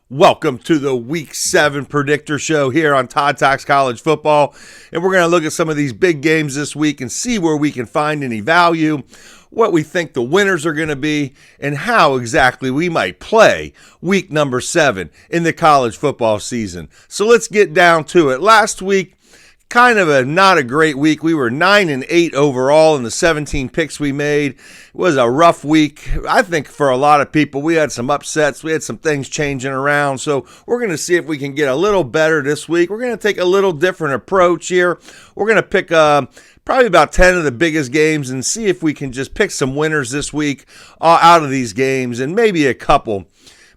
Welcome to the Week 7 Predictor Show here on Todd Talks College Football. And we're going to look at some of these big games this week and see where we can find any value, what we think the winners are going to be, and how exactly we might play week number 7 in the college football season. So let's get down to it. Last week, kind of not a great week. We were 9-8 overall in the 17 picks we made. It was a rough week. I think for a lot of people, we had some upsets. We had some things changing around. So we're going to see if we can get a little better this week. We're going to take a little different approach here. We're going to pick probably about 10 of the biggest games and see if we can just pick some winners this week out of these games, and maybe a couple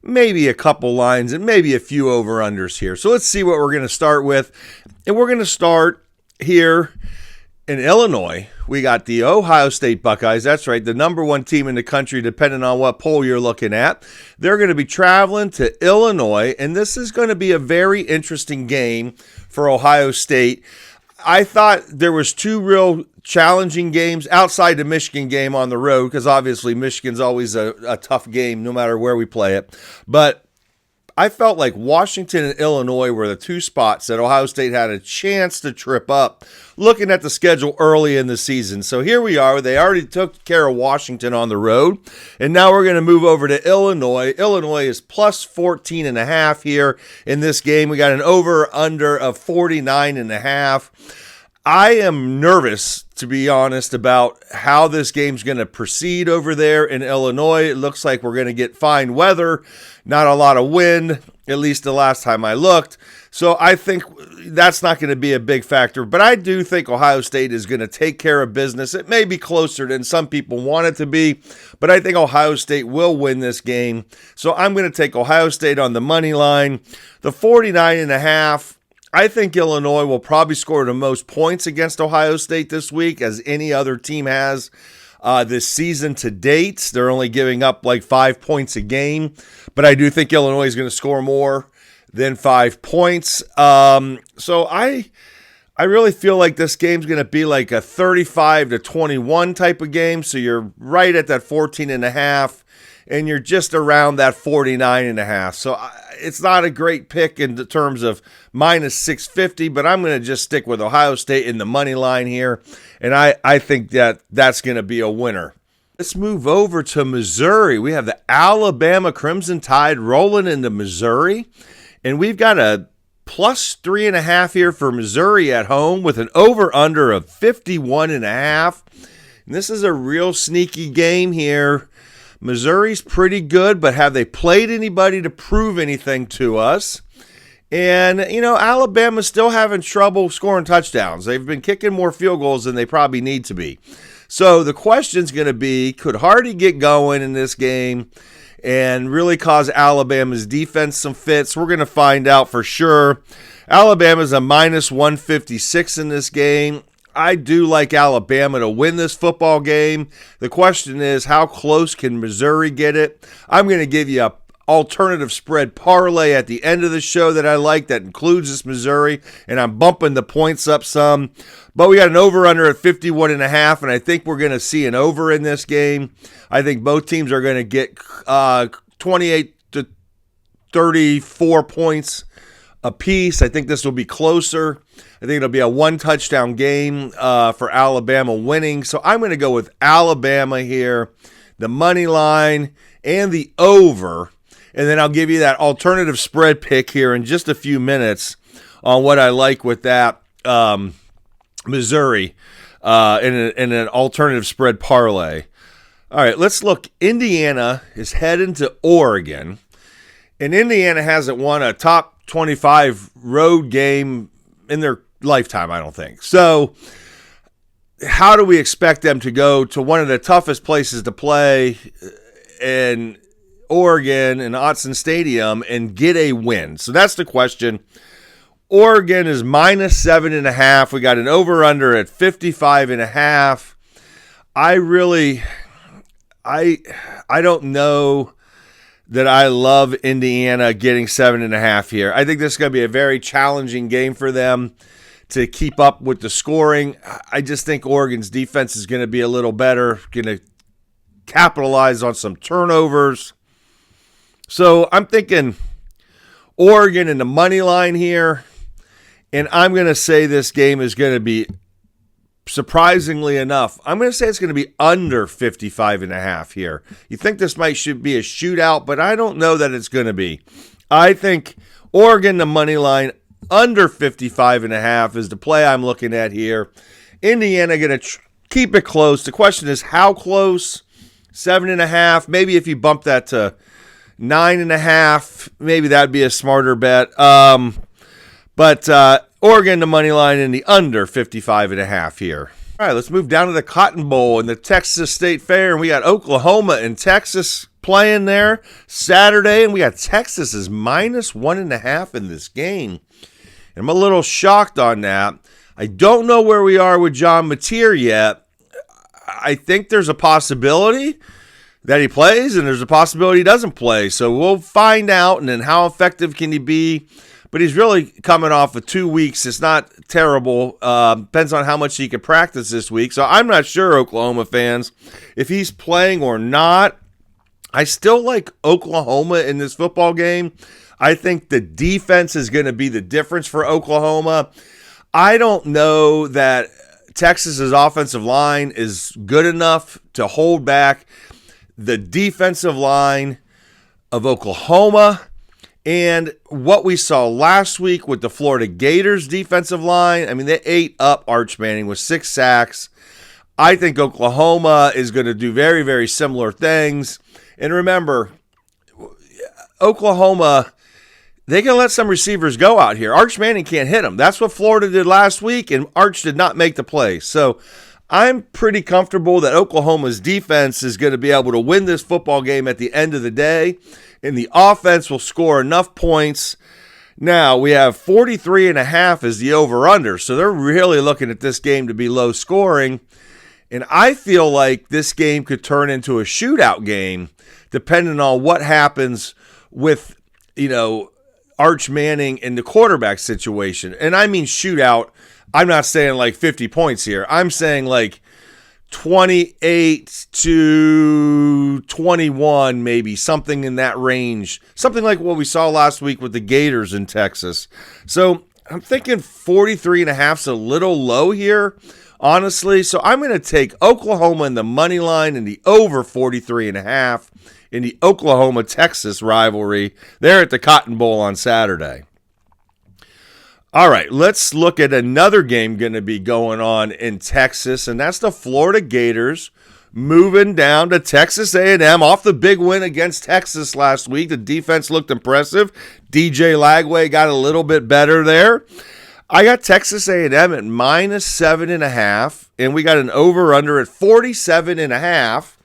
lines and maybe a few over-unders here. So let's see what we're going to start with. And we're going to start here in Illinois. We got the Ohio State Buckeyes. That's right, the number one team in the country, depending on what poll you're looking at. They're going to be traveling to Illinois, and this is going to be a very interesting game for Ohio State. I thought there was two real challenging games outside the Michigan game on the road, because obviously Michigan's always a tough game no matter where we play it. But I felt like Washington and Illinois were the two spots that Ohio State had a chance to trip up looking at the schedule early in the season. So here we are. They already took care of Washington on the road, and now we're going to move over to Illinois. Illinois is plus 14.5 here in this game. We got an over-under of 49.5. I am nervous, to be honest, about how this game's going to proceed over there in Illinois. It looks like we're going to get fine weather, not a lot of wind, at least the last time I looked. So I think that's not going to be a big factor. But I do think Ohio State is going to take care of business. It may be closer than some people want it to be, but I think Ohio State will win this game. So I'm going to take Ohio State on the money line. The 49.5. I think Illinois will probably score the most points against Ohio State this week, as any other team has this season to date. They're only giving up like 5 points a game, but I do think Illinois is going to score more than 5 points. So I really feel like this game's going to be like a 35-21 type of game. So you're right at that 14.5. And you're just around that 49.5. So it's not a great pick in terms of minus 650, but I'm going to just stick with Ohio State in the money line here. And I think that's going to be a winner. Let's move over to Missouri. We have the Alabama Crimson Tide rolling into Missouri. And we've got a plus 3.5 here for Missouri at home with an over-under of 51.5. And this is a real sneaky game here. Missouri's pretty good, but have they played anybody to prove anything to us? And, Alabama's still having trouble scoring touchdowns. They've been kicking more field goals than they probably need to be. So the question's going to be, could Hardy get going in this game and really cause Alabama's defense some fits? We're going to find out for sure. Alabama's a minus 156 in this game. I do like Alabama to win this football game. The question is, how close can Missouri get it? I'm going to give you an alternative spread parlay at the end of the show that I like that includes this Missouri, and I'm bumping the points up some. But we got an over-under at 51.5, and I think we're going to see an over in this game. I think both teams are going to get 28 to 34 points apiece. I think this will be closer. I think it'll be a one-touchdown game for Alabama winning. So I'm going to go with Alabama here, the money line, and the over. And then I'll give you that alternative spread pick here in just a few minutes on what I like with that Missouri in an alternative spread parlay. All right, let's look. Indiana is heading to Oregon. And Indiana hasn't won a top 25 road game in their lifetime, I don't think. So how do we expect them to go to one of the toughest places to play in Oregon and Autzen Stadium and get a win? So that's the question. Oregon is minus 7.5. We got an over-under at 55.5. I don't know that I love Indiana getting 7.5 here. I think this is going to be a very challenging game for them to keep up with the scoring. I just think Oregon's defense is going to be a little better, going to capitalize on some turnovers. So I'm thinking Oregon in the money line here. And I'm going to say this game is going to be, surprisingly enough, I'm going to say it's going to be under 55.5 here. You think this should be a shootout, but I don't know that it's going to be. I think Oregon, the money line, under 55.5 is the play I'm looking at here. Indiana going to keep it close. The question is how close? 7.5. Maybe if you bump that to 9.5, maybe that'd be a smarter bet. But Oregon, the money line, in the under 55.5 here. All right, let's move down to the Cotton Bowl in the Texas State Fair. And we got Oklahoma and Texas playing there Saturday. And we got Texas is -1.5 in this game. And I'm a little shocked on that. I don't know where we are with John Mateer yet. I think there's a possibility that he plays, and there's a possibility he doesn't play. So we'll find out, and then how effective can he be? But he's really coming off of 2 weeks. It's not terrible. Depends on how much he can practice this week. So I'm not sure, Oklahoma fans, if he's playing or not. I still like Oklahoma in this football game. I think the defense is going to be the difference for Oklahoma. I don't know that Texas's offensive line is good enough to hold back the defensive line of Oklahoma. And what we saw last week with the Florida Gators defensive line, I mean, they ate up Arch Manning with 6 sacks. I think Oklahoma is going to do very, very similar things. And remember, Oklahoma, they can let some receivers go out here. Arch Manning can't hit them. That's what Florida did last week, and Arch did not make the play. So I'm pretty comfortable that Oklahoma's defense is going to be able to win this football game at the end of the day, and the offense will score enough points. Now, we have 43.5 as the over-under, so they're really looking at this game to be low scoring, and I feel like this game could turn into a shootout game depending on what happens with, Arch Manning and the quarterback situation. And I mean shootout, I'm not saying like 50 points here. I'm saying like 28-21, maybe, something in that range. Something like what we saw last week with the Gators in Texas. So I'm thinking 43.5 is a little low here, honestly. So I'm going to take Oklahoma in the money line and the over 43.5 in the Oklahoma-Texas rivalry there at the Cotton Bowl on Saturday. All right, let's look at another game going to be going on in Texas, and that's the Florida Gators moving down to Texas A&M off the big win against Texas last week. The defense looked impressive. DJ Lagway got a little bit better there. I got Texas A&M at -7.5, and we got an over-under at 47.5.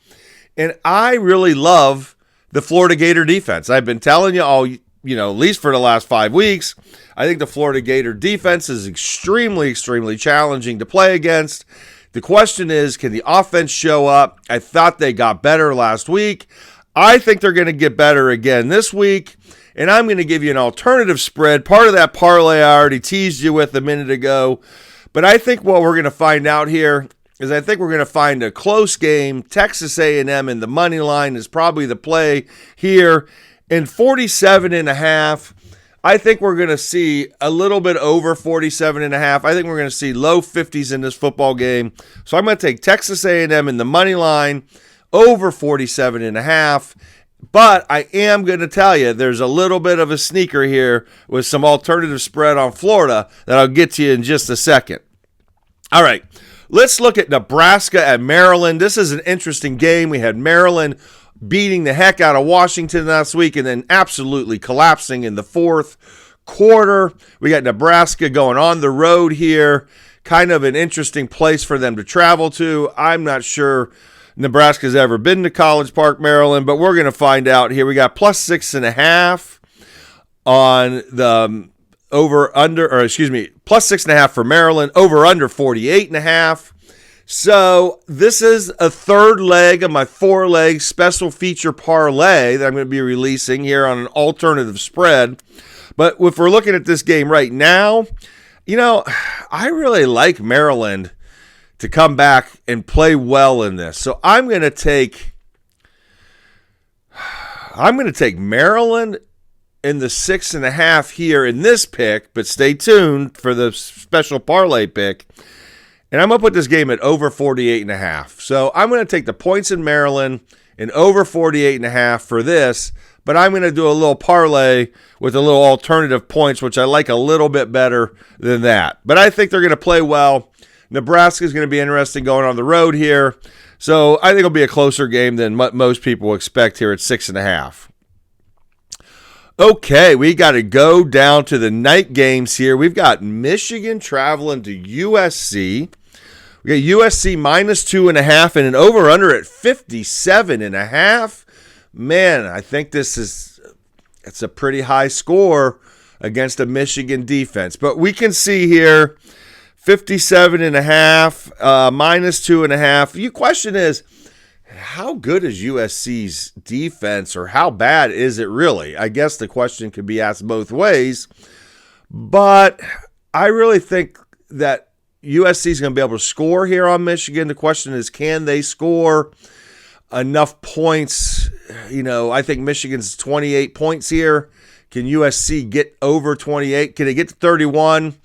And I really love the Florida Gator defense. I've been telling you all, at least for the last 5 weeks, I think the Florida Gator defense is extremely, extremely challenging to play against. The question is, can the offense show up? I thought they got better last week. I think they're going to get better again this week. And I'm going to give you an alternative spread. Part of that parlay I already teased you with a minute ago. But I think what we're going to find out here is I think we're going to find a close game. Texas A&M in the money line is probably the play here. And 47.5, I think we're going to see a little bit over 47.5. I think we're going to see low 50s in this football game. So I'm going to take Texas A&M in the money line over 47.5. But I am going to tell you there's a little bit of a sneaker here with some alternative spread on Florida that I'll get to you in just a second. All right. Let's look at Nebraska at Maryland. This is an interesting game. We had Maryland beating the heck out of Washington last week and then absolutely collapsing in the fourth quarter. We got Nebraska going on the road here. Kind of an interesting place for them to travel to. I'm not sure Nebraska's ever been to College Park, Maryland, but we're going to find out here. We got +6.5 on the +6.5 for Maryland, over under 48.5. So this is a third leg of my 4-leg special feature parlay that I'm going to be releasing here on an alternative spread. But if we're looking at this game right now, I really like Maryland to come back and play well in this. So I'm going to take Maryland in the 6.5 here in this pick, but stay tuned for the special parlay pick. And I'm going to put this game at over 48.5. So I'm going to take the points in Maryland and over 48.5 for this, but I'm going to do a little parlay with a little alternative points, which I like a little bit better than that. But I think they're going to play well. Nebraska is going to be interesting going on the road here. So I think it'll be a closer game than most people expect here at 6.5. Okay, we got to go down to the night games here. We've got Michigan traveling to USC. We got USC minus 2.5 and an over-under at 57.5. Man, I think it's a pretty high score against a Michigan defense. But we can see here 57.5, minus 2.5. The question is, how good is USC's defense, or how bad is it really? I guess the question could be asked both ways. But I really think that USC is going to be able to score here on Michigan. The question is, can they score enough points? I think Michigan's 28 points here. Can USC get over 28? Can they get to 31?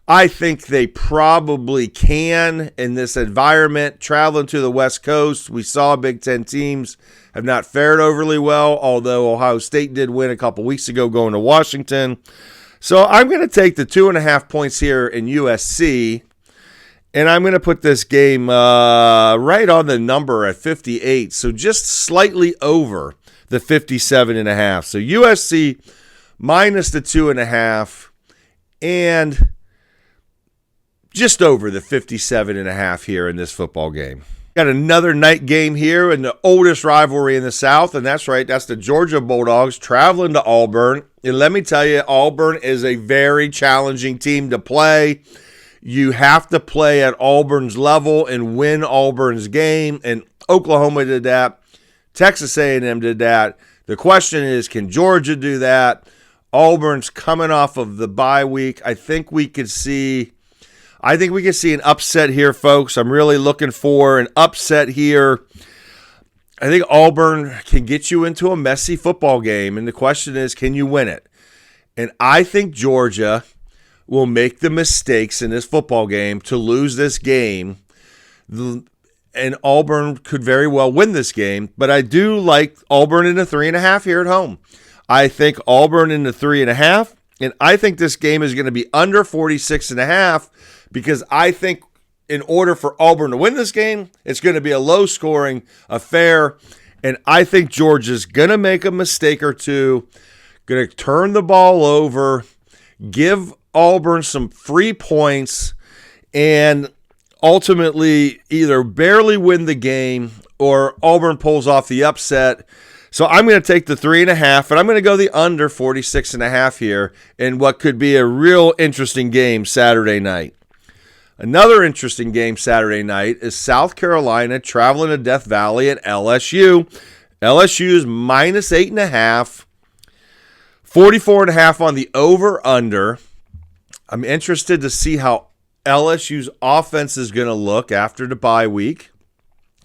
I think they probably can in this environment. Traveling to the West Coast, we saw Big Ten teams have not fared overly well, although Ohio State did win a couple weeks ago going to Washington. So I'm going to take the 2.5 points here in USC, and I'm going to put this game right on the number at 58, so just slightly over the 57.5. So USC minus the 2.5 and just over the 57.5 here in this football game. Got another night game here in the oldest rivalry in the South, and that's right, that's the Georgia Bulldogs traveling to Auburn. And let me tell you, Auburn is a very challenging team to play. You have to play at Auburn's level and win Auburn's game, and Oklahoma did that. Texas A&M did that. The question is, can Georgia do that? Auburn's coming off of the bye week. I think we could see an upset here, folks. I'm really looking for an upset here. I think Auburn can get you into a messy football game, and the question is, can you win it? And I think Georgia will make the mistakes in this football game to lose this game, and Auburn could very well win this game, but I do like Auburn in the 3.5 here at home. I think Auburn in the 3.5, and I think this game is going to be under 46.5, because I think in order for Auburn to win this game, it's going to be a low-scoring affair, and I think Georgia's going to make a mistake or two, going to turn the ball over, give Auburn some free points, and ultimately either barely win the game or Auburn pulls off the upset. So I'm going to take the 3.5, and I'm going to go the under 46.5 here in what could be a real interesting game Saturday night. Another interesting game Saturday night is South Carolina traveling to Death Valley at LSU. LSU is minus 8.5, 44.5 on the over-under. I'm interested to see how LSU's offense is going to look after the bye week.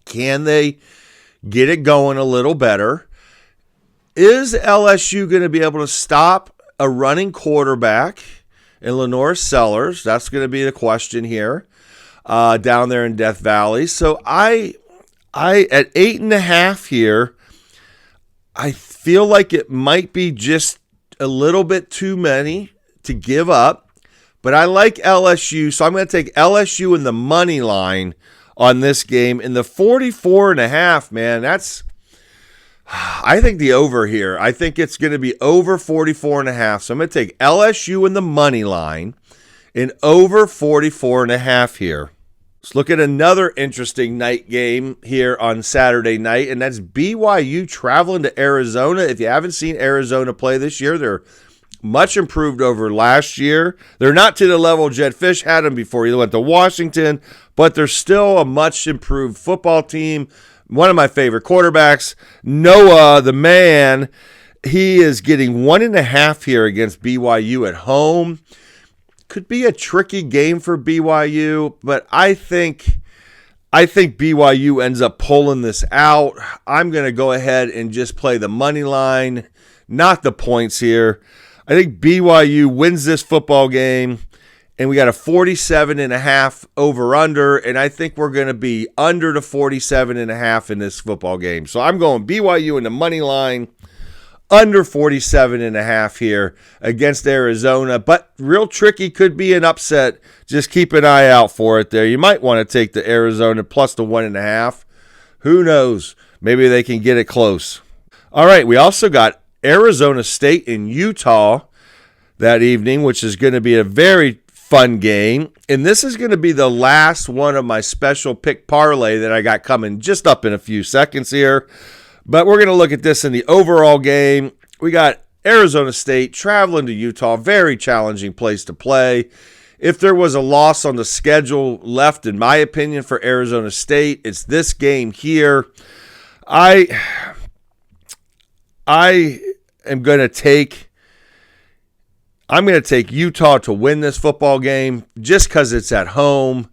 Can they get it going a little better? Is LSU going to be able to stop a running quarterback in Lenore Sellers? That's going to be the question here down there in Death Valley. So I at 8.5 here, I feel like it might be just a little bit too many to give up. But I like LSU, so I'm going to take LSU in the money line on this game. In the 44.5, man, I think the over here. I think it's going to be over 44.5. So I'm going to take LSU in the money line and over 44.5 here. Let's look at another interesting night game here on Saturday night, and that's BYU traveling to Arizona. If you haven't seen Arizona play this year, they're much improved over last year. They're not to the level Jed Fish had them before he went to Washington, but they're still a much improved football team. One of my favorite quarterbacks, Noah, the man, he is getting 1.5 here against BYU at home. Could be a tricky game for BYU, but I think BYU ends up pulling this out. I'm going to go ahead and just play the money line. not the points here. I think BYU wins this football game, and we got a 47.5 over-under, and I think we're going to be under the 47.5 in this football game. So I'm going BYU in the money line, under 47.5 here against Arizona. But real tricky, could be an upset. Just keep an eye out for it there. You might want to take the Arizona plus the 1.5. Who knows? Maybe they can get it close. All right, we also got Arizona State and Utah that evening, which is going to be a very fun game. And this is going to be the last one of my special pick parlay that I got coming just up in a few seconds here. But we're going to look at this in the overall game. We got Arizona State traveling to Utah. Very challenging place to play. If there was a loss on the schedule left, in my opinion, for Arizona State, it's this game here. I'm going to take Utah to win this football game just because it's at home.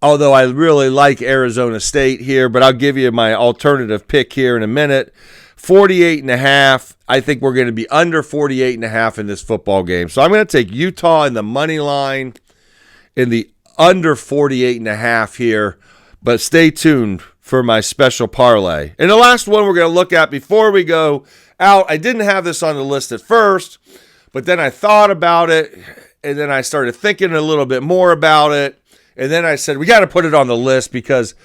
Although I really like Arizona State here, but I'll give you my alternative pick here in a minute. 48.5. I think we're going to be under 48.5 in this football game. So I'm going to take Utah in the money line in the under 48.5 here. But stay tuned for my special parlay. And the last one we're going to look at before we go out, I didn't have this on the list at first, but then I thought about it, and then I started thinking a little bit more about it. And then I said, we got to put it on the list because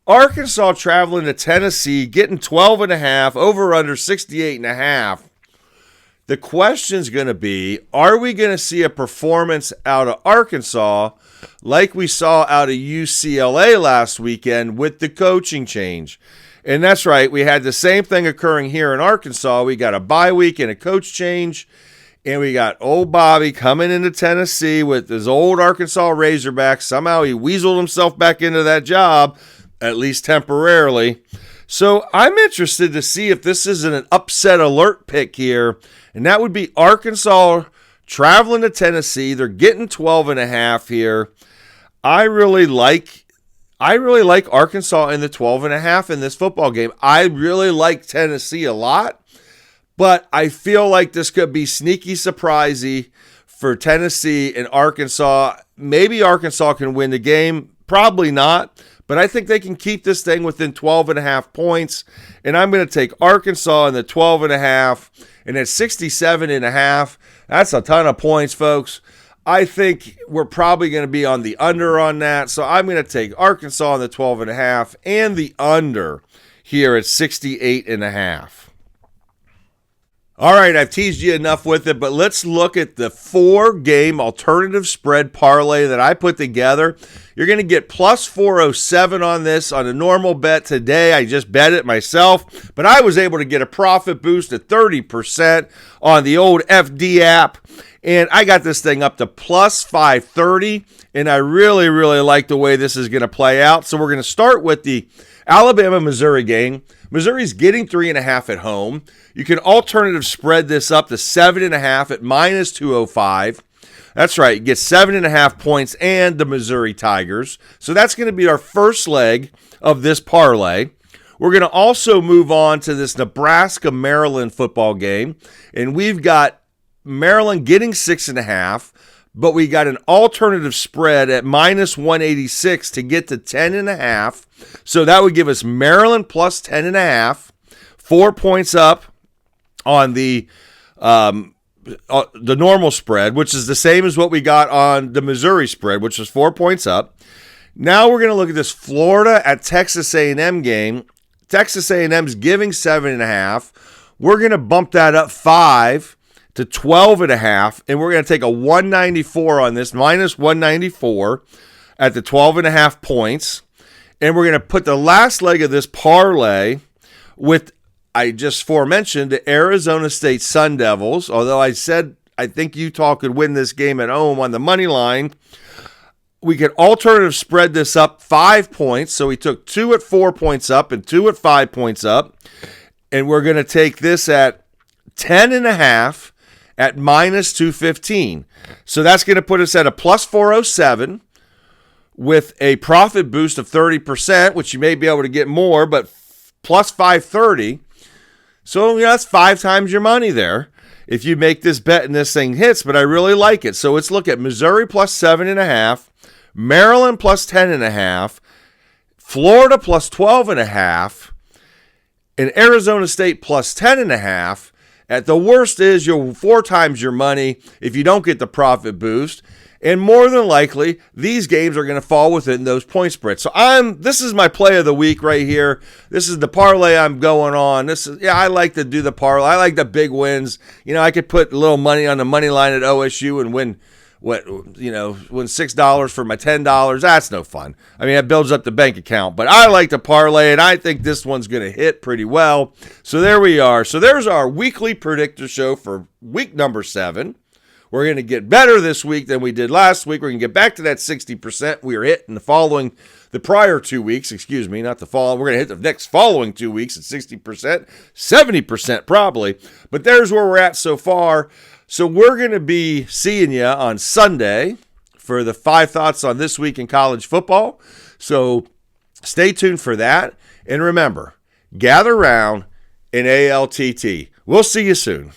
Arkansas traveling to Tennessee, getting 12.5, over under 68.5. The question's going to be, are we going to see a performance out of Arkansas like we saw out of UCLA last weekend with the coaching change? And that's right, we had the same thing occurring here in Arkansas. We got a bye week and a coach change. And we got old Bobby coming into Tennessee with his old Arkansas Razorbacks. Somehow he weaseled himself back into that job, at least temporarily. So I'm interested to see if this isn't an upset alert pick here. And that would be Arkansas traveling to Tennessee. They're getting 12.5 here. I really like Arkansas in the 12.5 in this football game. I really like Tennessee a lot. But I feel like this could be sneaky surprisey for Tennessee and Arkansas. Maybe Arkansas can win the game. Probably not. But I think they can keep this thing within 12.5 points. And I'm going to take Arkansas in the 12.5. And at 67.5, that's a ton of points, folks. I think we're probably going to be on the under on that. So I'm going to take Arkansas in the 12.5 and the under here at 68.5. All right, I've teased you enough with it, but let's look at the 4-game alternative spread parlay that I put together. You're going to get plus 407 on this on a normal bet today. I just bet it myself, but I was able to get a profit boost at 30% on the old FD app, and I got this thing up to plus 530, and I really, really like the way this is going to play out. So we're going to start with the Alabama-Missouri game. Missouri's getting 3.5 at home. You can alternative spread this up to 7.5 at minus 205. That's right, you get 7.5 points and the Missouri Tigers. So that's going to be our first leg of this parlay. We're going to also move on to this Nebraska-Maryland football game. And we've got Maryland getting 6.5, but we got an alternative spread at minus 186 to get to 10.5. So that would give us Maryland plus 10.5, 4 points up on the normal spread, which is the same as what we got on the Missouri spread, which was 4 points up. Now we're going to look at this Florida at Texas A&M game. Texas A&M's giving 7.5. We're going to bump that up 5 to 12.5, and we're going to take a 194 on this, minus 194 at the 12.5 points. And we're going to put the last leg of this parlay with, I just forementioned, the Arizona State Sun Devils. Although I said I think Utah could win this game at home on the money line, we could alternative spread this up 5 points. So we took 2 at 4 points up and 2 at 5 points up. And we're going to take this at 10.5 at minus 215. So that's going to put us at a plus 407 with a profit boost of 30%, which you may be able to get more, but plus 530. So, that's 5 times your money there if you make this bet and this thing hits, but I really like it. So let's look at Missouri plus 7.5, Maryland plus 10.5, Florida plus 12.5, and Arizona State plus 10.5. At the worst is you're 4 times your money if you don't get the profit boost. And more than likely, these games are going to fall within those point spreads. So this is my play of the week right here. This is the parlay I'm going on. I like to do the parlay. I like the big wins. I could put a little money on the money line at OSU and win $6 for my $10. That's no fun. It builds up the bank account. But I like to parlay, and I think this one's going to hit pretty well. So there we are. So there's our weekly predictor show for week number 7. We're going to get better this week than we did last week. We're going to get back to that 60% we were hitting the prior 2 weeks, not the fall. We're going to hit the next following 2 weeks at 60%, 70% probably. But there's where we're at so far. So we're going to be seeing you on Sunday for the 5 thoughts on this week in college football. So stay tuned for that. And remember, gather round in ALTT. We'll see you soon.